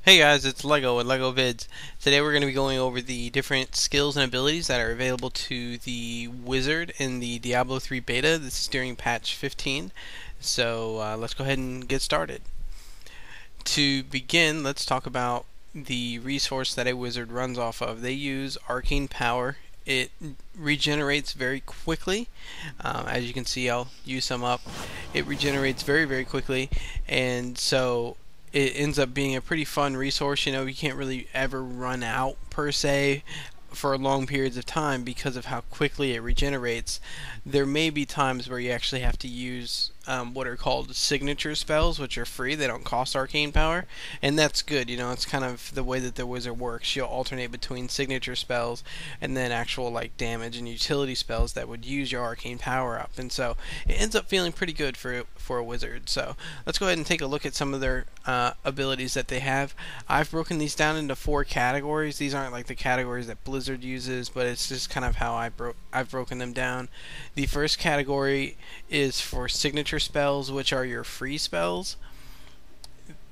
Hey guys, it's Lego with Lego Vids. Today we're going to be going over the different skills and abilities that are available to the wizard in the Diablo 3 beta. This is during patch 15. So let's go ahead and get started. To begin, let's talk about the resource that a wizard runs off of. They use Arcane Power. It regenerates very quickly. As you can see, I'll use some up. It regenerates very quickly, and so it ends up being a pretty fun resource. You know, you can't really ever run out per se for long periods of time because of how quickly it regenerates. There may be times where you actually have to use what are called signature spells, which are free. They don't cost arcane power, and that's good. You know, it's kind of the way that the wizard works. You'll alternate between signature spells and then actual like damage and utility spells that would use your arcane power up, and so it ends up feeling pretty good for a wizard. So let's go ahead and take a look at some of their abilities that they have. I've broken these down into 4 categories. These aren't like the categories that Blizzard uses, but it's just kind of how I've broken them down. The first category is for signature spells, which are your free spells.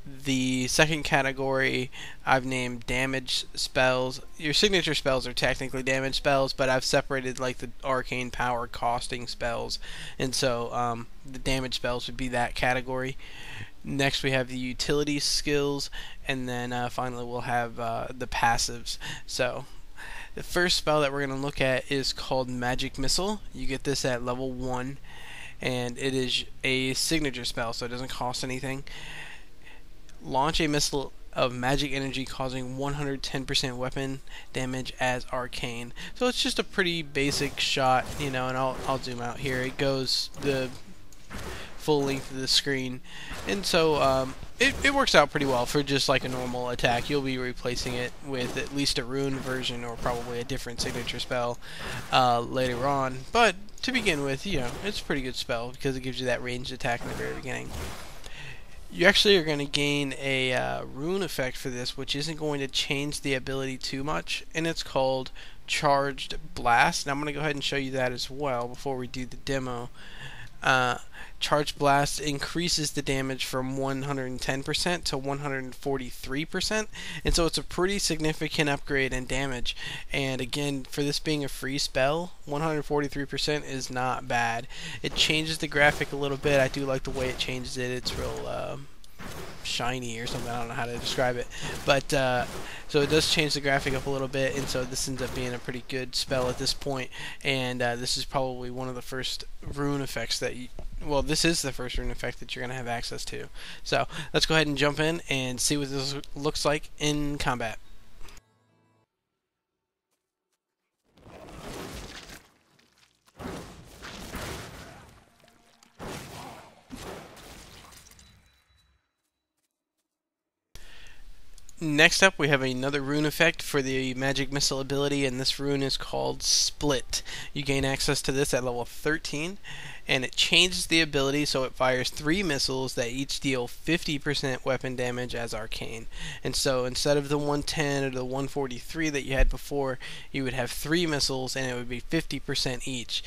The second category I've named damage spells. Your signature spells are technically damage spells, but I've separated like the arcane power costing spells, and so the damage spells would be that category. Next we have the utility skills, and then finally we'll have the passives. So the first spell that we're going to look at is called Magic Missile. You get this at level 1, and it is a signature spell, so it doesn't cost anything. Launch a missile of magic energy causing 110% weapon damage as arcane. So it's just a pretty basic shot, you know, and I'll zoom out here. It goes the full length of the screen, and so it works out pretty well for just like a normal attack. You'll be replacing it with at least a rune version or probably a different signature spell later on, but to begin with, you know, it's a pretty good spell because it gives you that ranged attack in the very beginning. You actually are going to gain a rune effect for this, which isn't going to change the ability too much, and it's called Charged Blast. Now I'm going to go ahead and show you that as well before we do the demo. Charged Blast increases the damage from 110% to 143%, and so it's a pretty significant upgrade in damage. And again, for this being a free spell, 143% is not bad. It changes the graphic a little bit. I do like the way it changes it. It's real shiny or something. I don't know how to describe it, but so it does change the graphic up a little bit, and so this ends up being a pretty good spell at this point. And this is probably one of the first rune effects that well, this is the first rune effect that you're going to have access to. So let's go ahead and jump in and see what this looks like in combat. Next up, we have another rune effect for the magic missile ability, and this rune is called Split. You gain access to this at level 13, and it changes the ability so it fires 3 missiles that each deal 50% weapon damage as arcane. And so instead of the 110 or the 143 that you had before, you would have 3 missiles and it would be 50% each.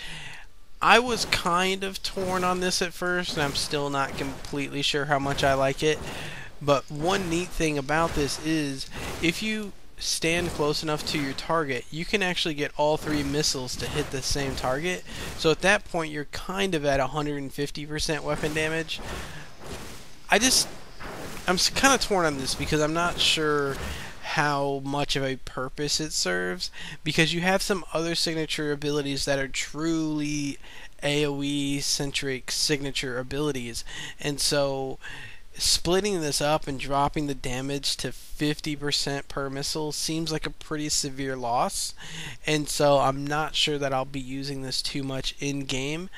I was kind of torn on this at first, and I'm still not completely sure how much I like it. But one neat thing about this is if you stand close enough to your target, you can actually get all 3 missiles to hit the same target. So at that point, you're kind of at 150% weapon damage. I'm kind of torn on this because I'm not sure how much of a purpose it serves, because you have some other signature abilities that are truly AoE centric signature abilities, and so splitting this up and dropping the damage to 50% per missile seems like a pretty severe loss, and so I'm not sure that I'll be using this too much in game,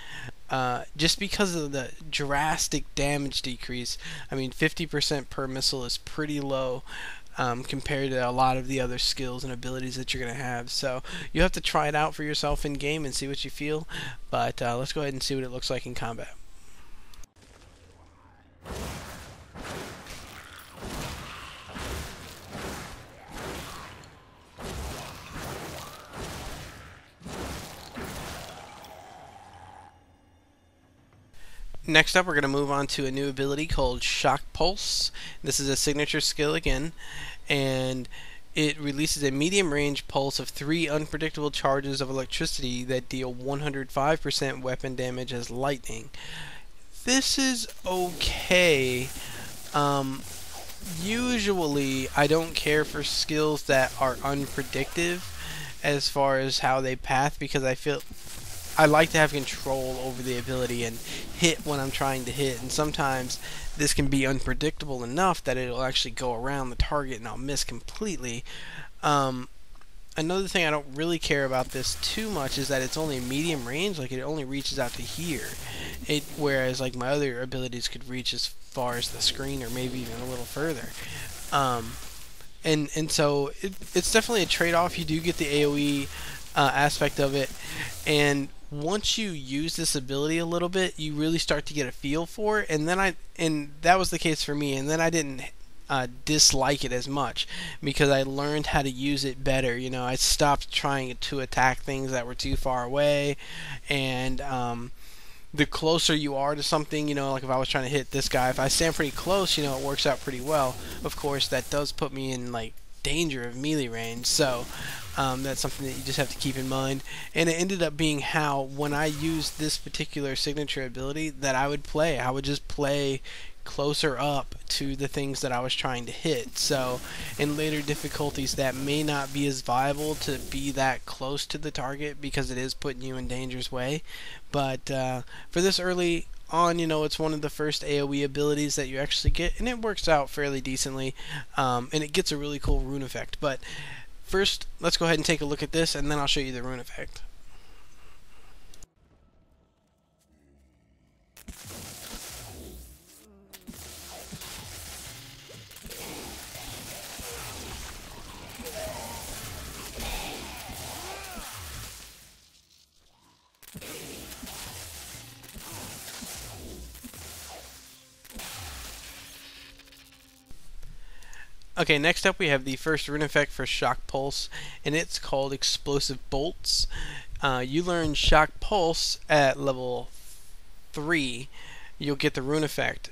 just because of the drastic damage decrease. I mean, 50% per missile is pretty low compared to a lot of the other skills and abilities that you're going to have. So you have to try it out for yourself in game and see what you feel, but let's go ahead and see what it looks like in combat. Next up, we're going to move on to a new ability called Shock Pulse. This is a signature skill again, and it releases a medium-range pulse of 3 unpredictable charges of electricity that deal 105% weapon damage as lightning. This is okay. Usually, I don't care for skills that are unpredictable as far as how they path, because I like to have control over the ability and hit when I'm trying to hit, and sometimes this can be unpredictable enough that it'll actually go around the target and I'll miss completely. Another thing I don't really care about this too much is that it's only medium range, like it only reaches out to here. Whereas like my other abilities could reach as far as the screen or maybe even a little further. And so it's definitely a trade-off. You do get the AoE aspect of it, and once you use this ability a little bit, you really start to get a feel for it. And that was the case for me. And then I didn't dislike it as much because I learned how to use it better. You know, I stopped trying to attack things that were too far away, and the closer you are to something, you know, like if I was trying to hit this guy, if I stand pretty close, you know, it works out pretty well. Of course, that does put me in like danger of melee range, so that's something that you just have to keep in mind. And it ended up being how, when I used this particular signature ability, that I would just play closer up to the things that I was trying to hit. So in later difficulties, that may not be as viable to be that close to the target because it is putting you in danger's way. But for this early on, you know, it's one of the first AoE abilities that you actually get, and it works out fairly decently, and it gets a really cool rune effect. But first, let's go ahead and take a look at this, and then I'll show you the rune effect. Okay, next up we have the first rune effect for Shock Pulse, and it's called Explosive Bolts. You learn Shock Pulse at level 3. You'll get the rune effect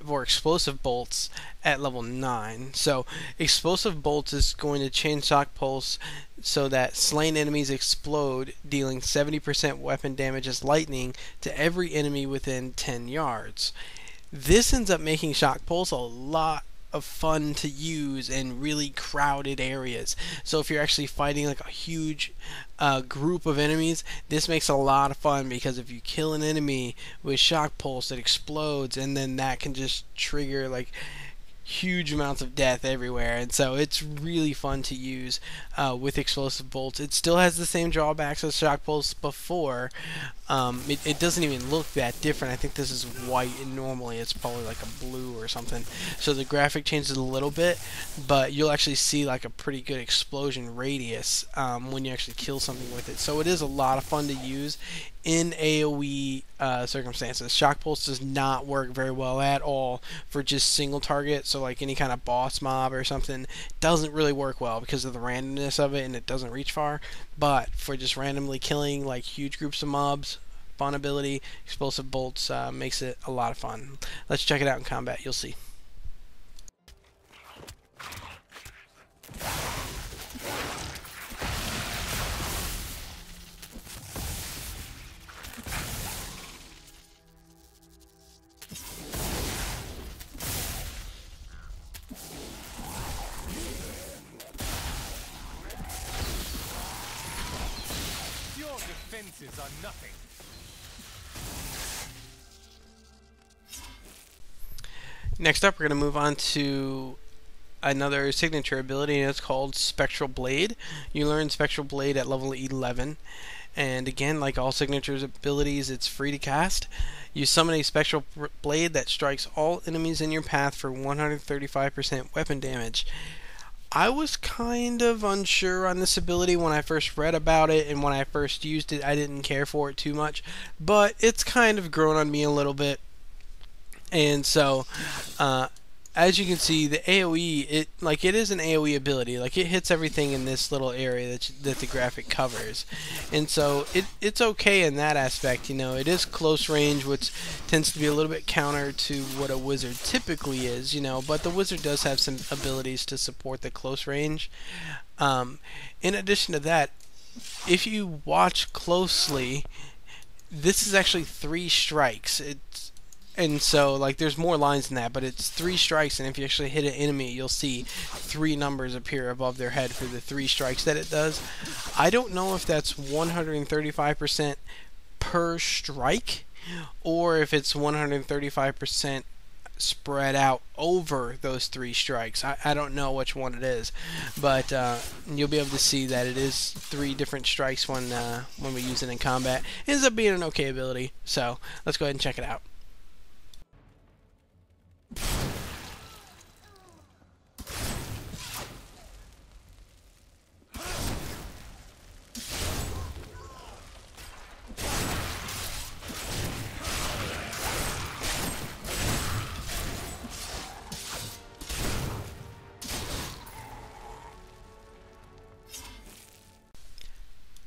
for Explosive Bolts at level 9. So Explosive Bolts is going to change Shock Pulse so that slain enemies explode, dealing 70% weapon damage as lightning to every enemy within 10 yards. This ends up making Shock Pulse a lot of fun to use in really crowded areas. So if you're actually fighting like a huge group of enemies, this makes a lot of fun, because if you kill an enemy with Shock Pulse, it explodes, and then that can just trigger like huge amounts of death everywhere. And so it's really fun to use with Explosive Bolts. It still has the same drawbacks as Shock Pulse before. It doesn't even look that different. I think this is white, and normally it's probably like a blue or something. So the graphic changes a little bit, but you'll actually see like a pretty good explosion radius when you actually kill something with it. So it is a lot of fun to use in AoE circumstances. Shock Pulse does not work very well at all for just single target, so like any kind of boss mob or something, doesn't really work well because of the randomness of it, and it doesn't reach far. But for just randomly killing like huge groups of mobs, fun ability, Explosive Bolts makes it a lot of fun. Let's check it out in combat, you'll see. Defenses are nothing. Next up, we're going to move on to another signature ability, and it's called Spectral Blade. You learn Spectral Blade at level 11, and again, like all signatures abilities, it's free to cast. You summon a Spectral Blade that strikes all enemies in your path for 135% weapon damage. I was kind of unsure on this ability when I first read about it, and when I first used it, I didn't care for it too much, but it's kind of grown on me a little bit. And so, as you can see, the AoE, it is an AoE ability. Like, it hits everything in this little area that the graphic covers, and so it's okay in that aspect. You know, it is close range, which tends to be a little bit counter to what a wizard typically is. You know, but the wizard does have some abilities to support the close range. In addition to that, if you watch closely, this is actually 3 strikes. And so, like, there's more lines than that, but it's 3 strikes, and if you actually hit an enemy, you'll see 3 numbers appear above their head for the 3 strikes that it does. I don't know if that's 135% per strike, or if it's 135% spread out over those 3 strikes. I don't know which one it is, but you'll be able to see that it is 3 different strikes when we use it in combat. It ends up being an okay ability, so let's go ahead and check it out.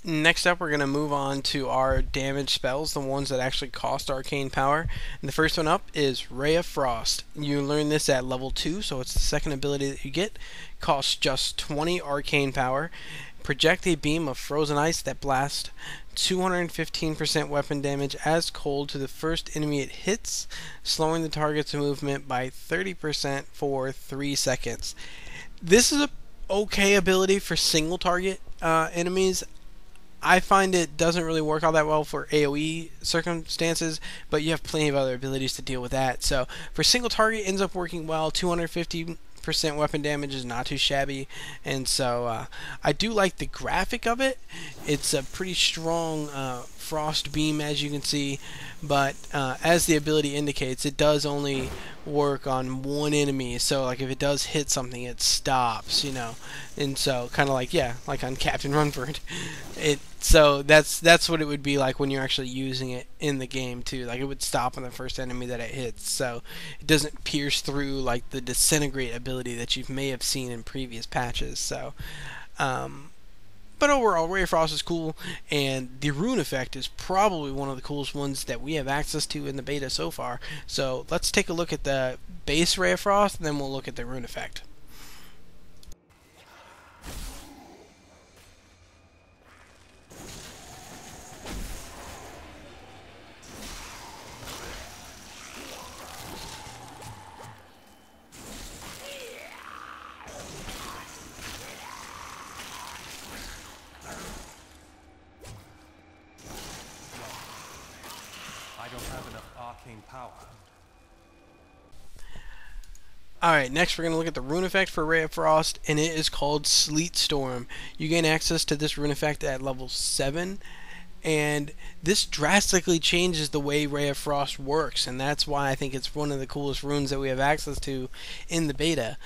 Next up, we're going to move on to our damage spells, the ones that actually cost arcane power. And the first one up is Ray of Frost. You learn this at level 2, so it's the second ability that you get. Costs just 20 arcane power. Project a beam of frozen ice that blasts 215% weapon damage as cold to the first enemy it hits, slowing the target's movement by 30% for 3 seconds. This is a okay ability for single target enemies. I find it doesn't really work all that well for AoE circumstances, but you have plenty of other abilities to deal with that. So for single target, it ends up working well. 250% weapon damage is not too shabby, and so I do like the graphic of it. It's a pretty strong frost beam, as you can see, but as the ability indicates, it does only work on one enemy. So like if it does hit something, it stops, you know. And so kind of like, yeah, like on Captain Runford. So that's what it would be like when you're actually using it in the game too. Like it would stop on the first enemy that it hits, so it doesn't pierce through like the disintegrate ability that you may have seen in previous patches. So but overall, Ray of Frost is cool, and the rune effect is probably one of the coolest ones that we have access to in the beta so far. So let's take a look at the base Ray of Frost, and then we'll look at the rune effect. I don't have enough arcane power. Alright, next we're going to look at the rune effect for Ray of Frost, and it is called Sleet Storm. You gain access to this rune effect at level 7, and this drastically changes the way Ray of Frost works, and that's why I think it's one of the coolest runes that we have access to in the beta.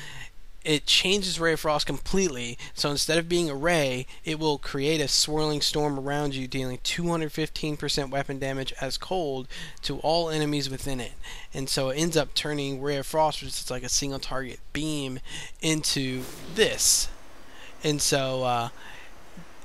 It changes Ray of Frost completely, so instead of being a ray, it will create a swirling storm around you, dealing 215% weapon damage as cold to all enemies within it. And so it ends up turning Ray of Frost, which is like a single target beam, into this. And so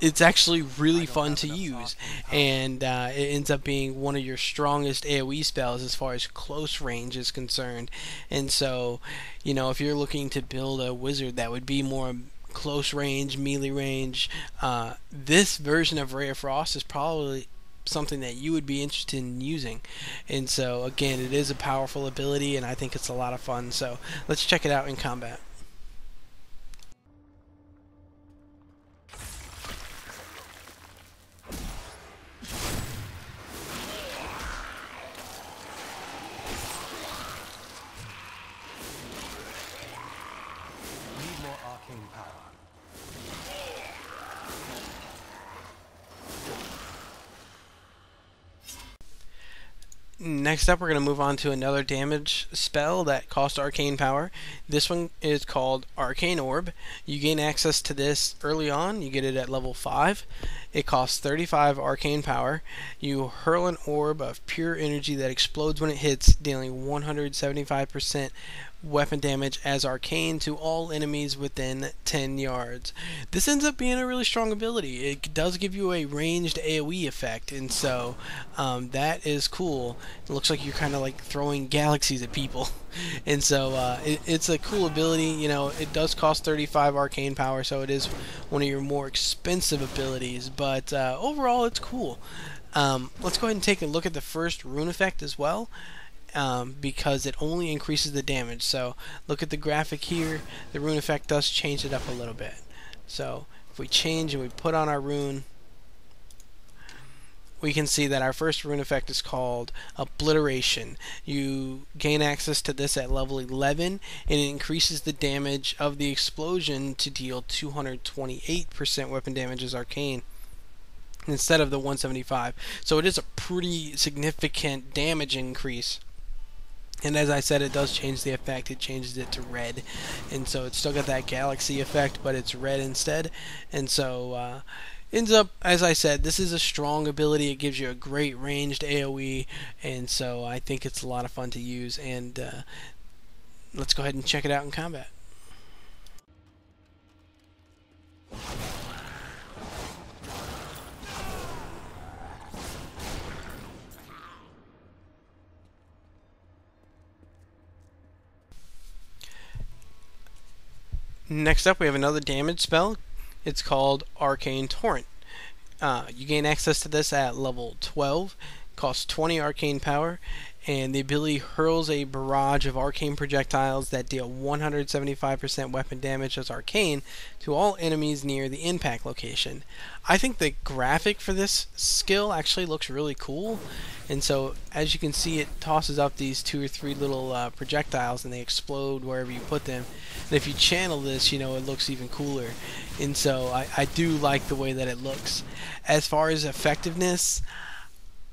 it's actually really fun to use, and it ends up being one of your strongest AoE spells as far as close range is concerned. And so, you know, if you're looking to build a wizard that would be more close range, melee range, this version of Ray of Frost is probably something that you would be interested in using. And so again, it is a powerful ability, and I think it's a lot of fun. So let's check it out in combat. Need more arcane power. Next up, we're going to move on to another damage spell that costs arcane power. This one is called Arcane Orb. You gain access to this early on. You get it at level 5. It costs 35 arcane power. You hurl an orb of pure energy that explodes when it hits, dealing 175% weapon damage as arcane to all enemies within 10 yards. This ends up being a really strong ability. It does give you a ranged AoE effect, and so that is cool. It looks like you're kind of like throwing galaxies at people. And so it's a cool ability. You know, it does cost 35 arcane power, so it is one of your more expensive abilities, but overall it's cool. Let's go ahead and take a look at the first rune effect as well, because it only increases the damage. So look at the graphic here. The rune effect does change it up a little bit. So if we change and we put on our rune, we can see that our first rune effect is called Obliteration. You gain access to this at level 11, and it increases the damage of the explosion to deal 228% weapon damage as arcane instead of the 175. So it is a pretty significant damage increase. And as I said, it does change the effect. It changes it to red, and so it's still got that galaxy effect, but it's red instead. And so ends up, as I said, this is a strong ability. It gives you a great ranged AoE, and so I think it's a lot of fun to use. And let's go ahead and check it out in combat. Next up, we have another damage spell. It's called Arcane Torrent. You gain access to this at level 12. Costs 20 arcane power, and the ability hurls a barrage of arcane projectiles that deal 175% weapon damage as arcane to all enemies near the impact location. I think the graphic for this skill actually looks really cool, and so as you can see, it tosses up these 2 or 3 little projectiles, and they explode wherever you put them. And if you channel this, you know, it looks even cooler. And so I do like the way that it looks. As far as effectiveness,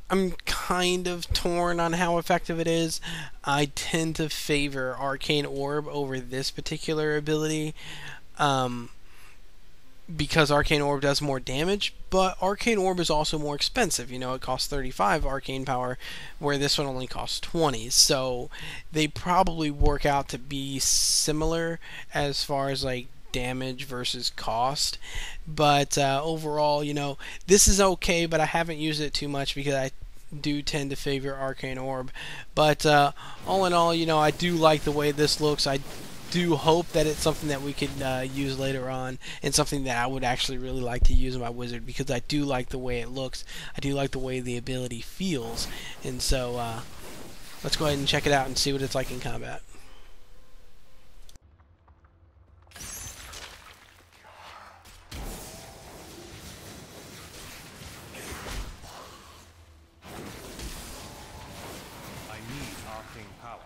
I'm kind of torn on how effective it is. I tend to favor Arcane Orb over this particular ability, because Arcane Orb does more damage, but Arcane Orb is also more expensive. You know, it costs 35 arcane power, where this one only costs 20. So they probably work out to be similar as far as like damage versus cost. But overall, you know, this is okay, but I haven't used it too much because I do tend to favor Arcane Orb. But all in all, you know, I do like the way this looks. I do hope that it's something that we could use later on, and something that I would actually really like to use in my wizard, because I do like the way it looks. I do like the way the ability feels. And so let's go ahead and check it out and see what it's like in combat. I need arcane power.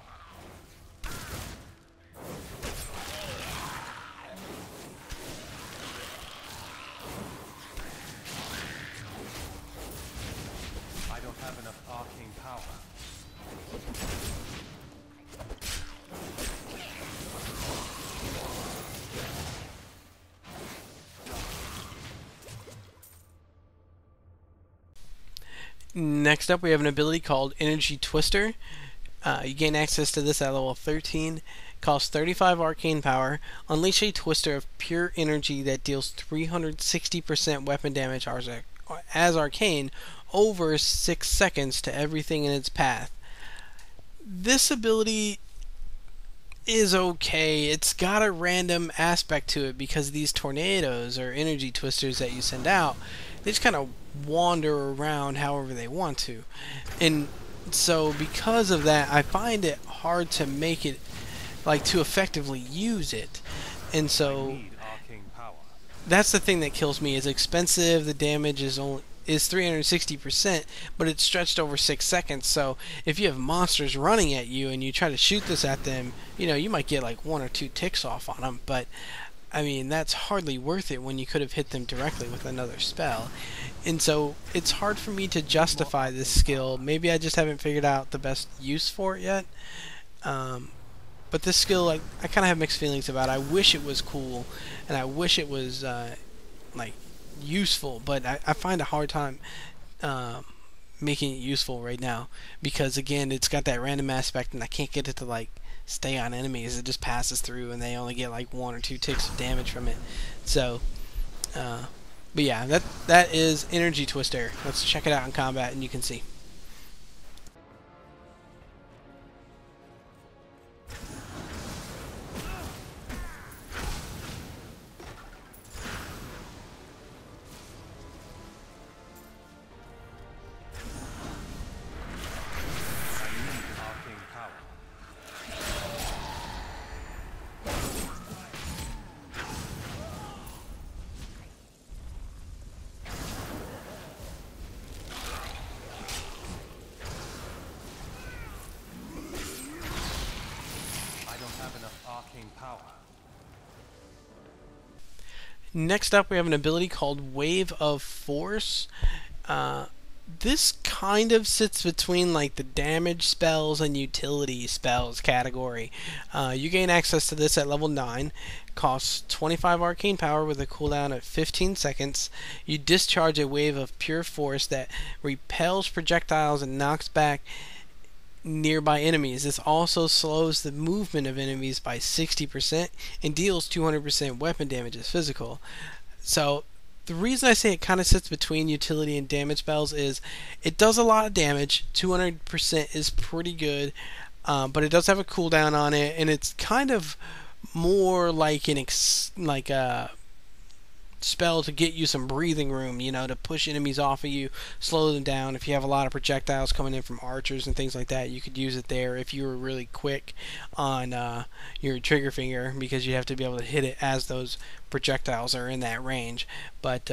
I don't have enough arcane power. Next up, we have an ability called Energy Twister. You gain access to this at level 13. Costs 35 arcane power. Unleash a twister of pure energy that deals 360% weapon damage as arcane over 6 seconds to everything in its path. This ability is okay. It's got a random aspect to it because these tornadoes or energy twisters that you send out, they just kind of wander around however they want to. And so because of that, I find it hard to make it, like, to effectively use it. And I so need arcane power. that's the thing that kills me. It's expensive. The damage is 360%, but it's stretched over 6 seconds. So if you have monsters running at you and you try to shoot this at them, you know, you might get like 1 or 2 ticks off on them, but I mean, that's hardly worth it when you could have hit them directly with another spell. And so it's hard for me to justify this skill. Maybe I just haven't figured out the best use for it yet. But this skill, like, I kind of have mixed feelings about it. I wish it was cool, and I wish it was like useful, but I find a hard time making it useful right now because again it's got that random aspect and I can't get it to like stay on enemies. It just passes through and they only get like 1 or 2 ticks of damage from it. So but yeah, that is Energy Twister. Let's check it out in combat and you can see. Arcane power. I don't have enough arcane power. Next up we have an ability called Wave of Force. This kind of sits between like the damage spells and utility spells category. You gain access to this at level 9. Costs 25 arcane power with a cooldown of 15 seconds. You discharge a wave of pure force that repels projectiles and knocks back nearby enemies. This also slows the movement of enemies by 60% and deals 200% weapon damage as physical. So the reason I say it kind of sits between utility and damage spells is it does a lot of damage. 200% is pretty good, but it does have a cooldown on it, and it's kind of more like a spell to get you some breathing room, you know, to push enemies off of you, slow them down. If you have a lot of projectiles coming in from archers and things like that, you could use it there if you were really quick on your trigger finger, because you have to be able to hit it as those projectiles are in that range. But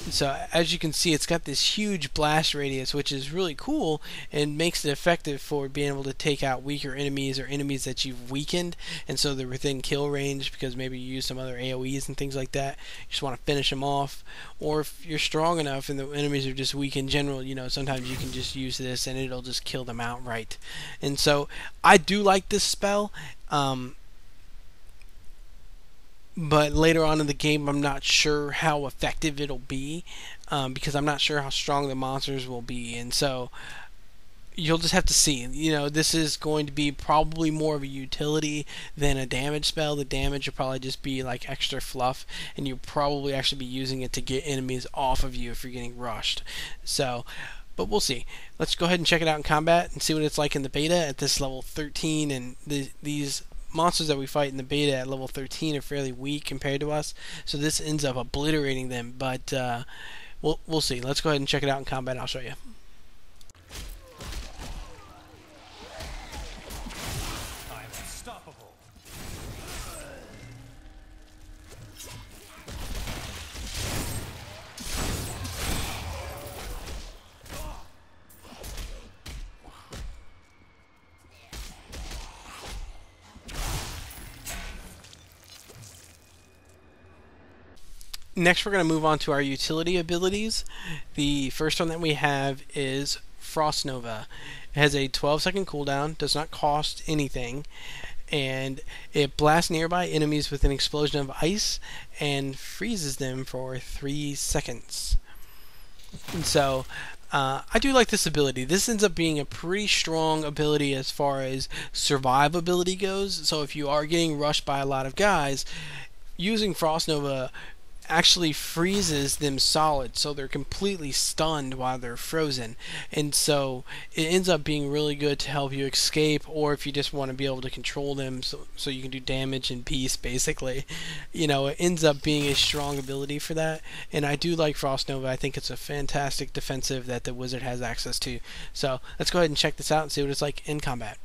so as you can see, it's got this huge blast radius, which is really cool and makes it effective for being able to take out weaker enemies or enemies that you've weakened, and so they're within kill range because maybe you use some other AoEs and things like that. You just want to finish them off, or if you're strong enough and the enemies are just weak in general, you know, sometimes you can just use this and it'll just kill them outright. And so I do like this spell. But later on in the game, I'm not sure how effective it'll be, because I'm not sure how strong the monsters will be, and so you'll just have to see. You know, this is going to be probably more of a utility than a damage spell. The damage will probably just be like extra fluff, and you'll probably actually be using it to get enemies off of you if you're getting rushed. So, but we'll see. Let's go ahead and check it out in combat and see what it's like in the beta at this level 13, and these monsters that we fight in the beta at level 13 are fairly weak compared to us, so this ends up obliterating them, but we'll see. Let's go ahead and check it out in combat. I'll show you. I'm unstoppable. Next, we're going to move on to our utility abilities. The first one that we have is Frost Nova. It has a 12-second cooldown, does not cost anything, and it blasts nearby enemies with an explosion of ice and freezes them for 3 seconds. And so I do like this ability. This ends up being a pretty strong ability as far as survivability goes. So if you are getting rushed by a lot of guys, using Frost Nova actually freezes them solid, so they're completely stunned while they're frozen, and so it ends up being really good to help you escape, or if you just want to be able to control them so you can do damage in peace, basically. You know, it ends up being a strong ability for that, and I do like Frost Nova. I think it's a fantastic defensive that the wizard has access to. So let's go ahead and check this out and see what it's like in combat.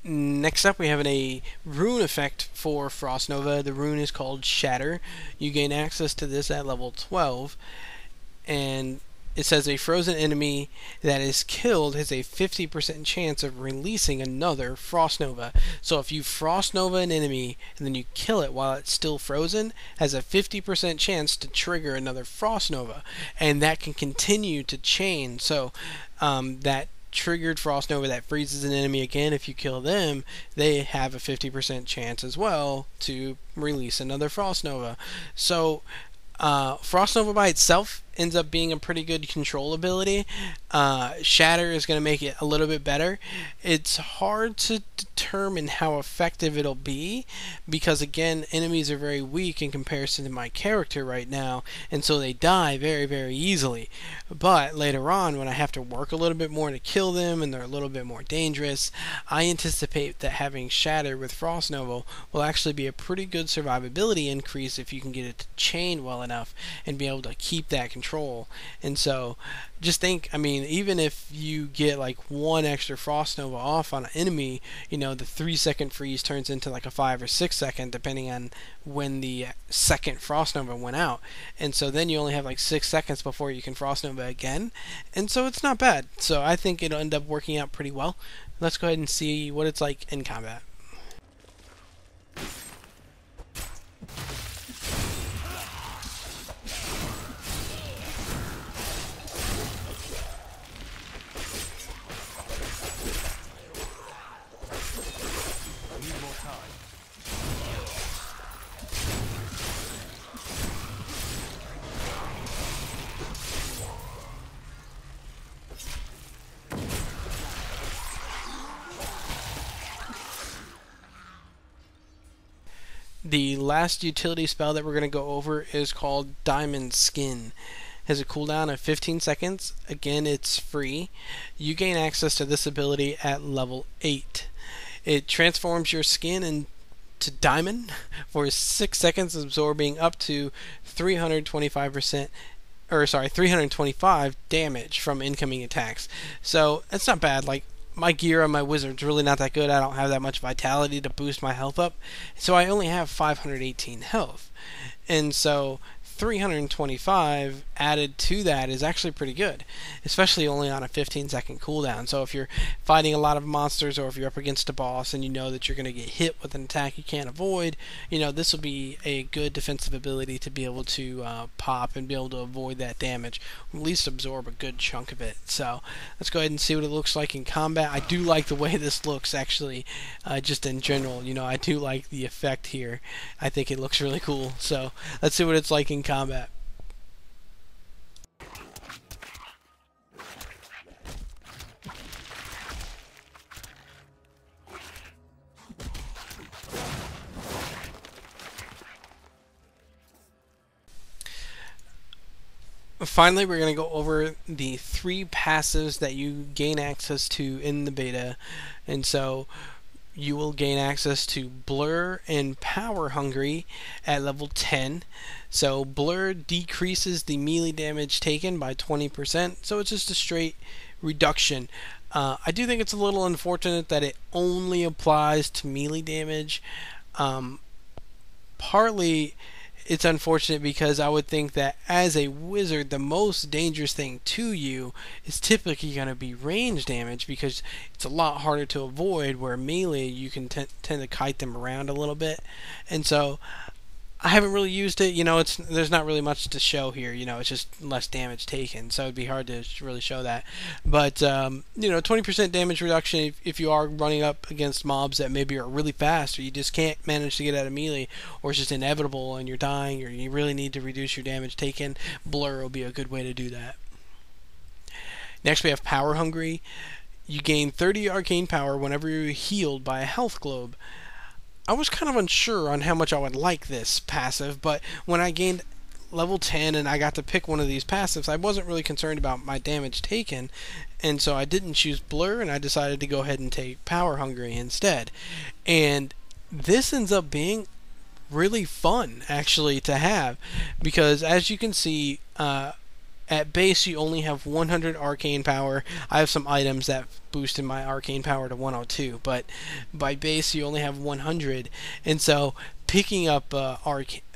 Next up, we have a rune effect for Frost Nova. The rune is called Shatter. You gain access to this at level 12, and it says a frozen enemy that is killed has a 50% chance of releasing another Frost Nova. So if you Frost Nova an enemy and then you kill it while it's still frozen, has a 50% chance to trigger another Frost Nova, and that can continue to chain. So that triggered Frost Nova that freezes an enemy again, if you kill them, they have a 50% chance as well to release another Frost Nova. So Frost Nova by itself ends up being a pretty good control ability. Shatter is going to make it a little bit better. It's hard to determine how effective it'll be because, again, enemies are very weak in comparison to my character right now, and so they die very, very easily. But later on, when I have to work a little bit more to kill them and they're a little bit more dangerous, I anticipate that having Shatter with Frost Nova will actually be a pretty good survivability increase if you can get it to chain well enough and be able to keep that control. And so just think, I mean, even if you get like one extra Frost Nova off on an enemy, you know, the 3-second freeze turns into like a 5 or 6 second depending on when the second Frost Nova went out. And so then you only have like 6 seconds before you can Frost Nova again. And so it's not bad. So I think it'll end up working out pretty well. Let's go ahead and see what it's like in combat. The last utility spell that we're going to go over is called Diamond Skin. It has a cooldown of 15 seconds. Again, it's free. You gain access to this ability at level 8. It transforms your skin into diamond for 6 seconds, absorbing up to 325 damage from incoming attacks. So that's not bad. Like, my gear on my wizard's really not that good. I don't have that much vitality to boost my health up, so I only have 518 health. And so 325 added to that is actually pretty good, especially only on a 15-second cooldown. So if you're fighting a lot of monsters, or if you're up against a boss and you know that you're going to get hit with an attack you can't avoid, you know, this will be a good defensive ability to be able to pop and be able to avoid that damage, or at least absorb a good chunk of it. So let's go ahead and see what it looks like in combat. I do like the way this looks, actually, just in general. You know, I do like the effect here. I think it looks really cool. So let's see what it's like in combat. Finally, we're going to go over the 3 passives that you gain access to in the beta. And so you will gain access to Blur and Power Hungry at level 10. So Blur decreases the melee damage taken by 20%, so it's just a straight reduction. I do think it's a little unfortunate that it only applies to melee damage. Partly it's unfortunate because I would think that as a wizard, the most dangerous thing to you is typically going to be range damage, because it's a lot harder to avoid, where melee you can tend to kite them around a little bit. And so I haven't really used it. You know, there's not really much to show here. You know, it's just less damage taken, so it'd be hard to really show that. But you know, 20% damage reduction if you are running up against mobs that maybe are really fast, or you just can't manage to get out of melee, or it's just inevitable and you're dying, or you really need to reduce your damage taken. Blur will be a good way to do that. Next, we have Power Hungry. You gain 30 arcane power whenever you're healed by a health globe. I was kind of unsure on how much I would like this passive, but when I gained level 10 and I got to pick one of these passives, I wasn't really concerned about my damage taken, and so I didn't choose Blur, and I decided to go ahead and take Power Hungry instead. And this ends up being really fun, actually, to have, because as you can see, at base you only have 100 arcane power. I have some items that boosted my arcane power to 102, but by base you only have 100, and so picking up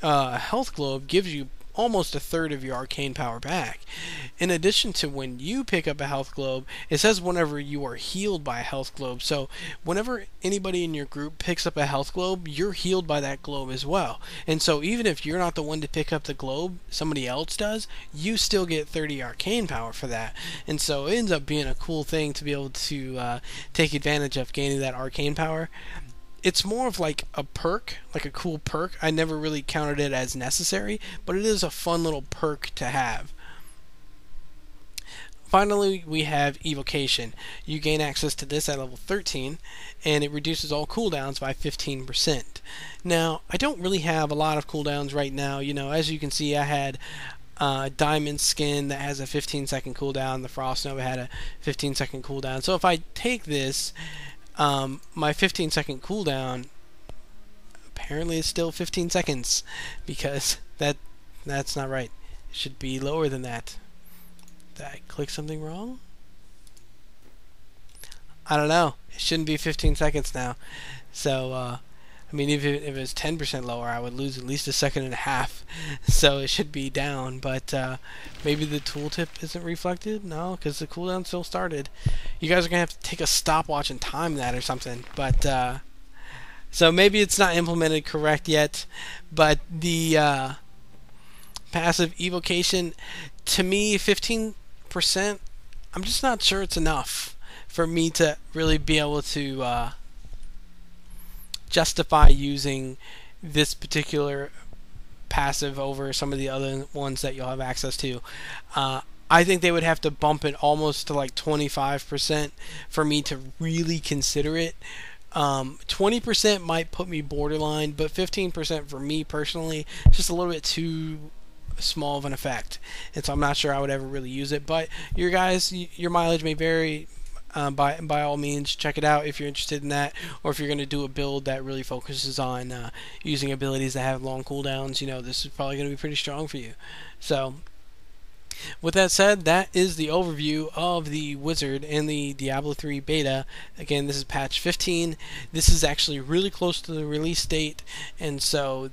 health globe gives you almost a third of your arcane power back. In addition to when you pick up a health globe, it says whenever you are healed by a health globe. So whenever anybody in your group picks up a health globe, you're healed by that globe as well. And so even if you're not the one to pick up the globe, somebody else does, you still get 30 arcane power for that. And so it ends up being a cool thing to be able to take advantage of gaining that arcane power. It's more of like a perk, like a cool perk. I never really counted it as necessary, but it is a fun little perk to have. Finally, we have Evocation. You gain access to this at level 13, and it reduces all cooldowns by 15%. Now, I don't really have a lot of cooldowns right now. You know, as you can see, I had Diamond Skin that has a 15-second cooldown. The Frost Nova had a 15-second cooldown. So if I take this, my 15-second cooldown apparently is still 15 seconds, because that's not right. It should be lower than that. Did I click something wrong? I don't know. It shouldn't be 15 seconds now. So, I mean, if it was 10% lower, I would lose at least a second and a half. So it should be down. But maybe the tooltip isn't reflected? No, because the cooldown still started. You guys are going to have to take a stopwatch and time that or something. But so maybe it's not implemented correct yet. But the passive evocation, to me, 15%, I'm just not sure it's enough for me to really be able to justify using this particular passive over some of the other ones that you'll have access to. I think they would have to bump it almost to like 25% for me to really consider it. 20% might put me borderline, but 15% for me personally, just a little bit too small of an effect, and so I'm not sure I would ever really use it. But your mileage may vary. By all means, check it out if you're interested in that, or if you're going to do a build that really focuses on using abilities that have long cooldowns. You know, this is probably going to be pretty strong for you. So with that said, that is the overview of the Wizard and the Diablo 3 beta. Again, this is patch 15. This is actually really close to the release date, and so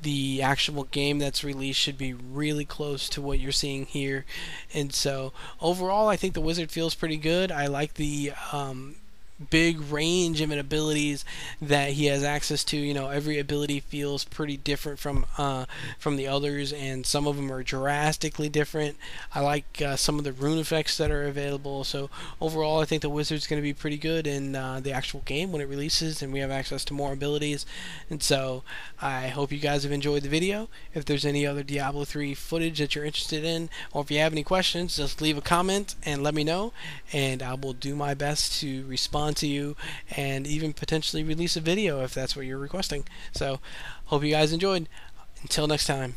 the actual game that's released should be really close to what you're seeing here. And so overall, I think the Wizard feels pretty good. I like the big range of abilities that he has access to. You know, every ability feels pretty different from the others, and some of them are drastically different. I like some of the rune effects that are available. So overall, I think the Wizard's going to be pretty good in the actual game when it releases, and we have access to more abilities. And so I hope you guys have enjoyed the video. If there's any other Diablo 3 footage that you're interested in, or if you have any questions, just leave a comment and let me know, and I will do my best to respond to you and even potentially release a video if that's what you're requesting. So hope you guys enjoyed. Until next time.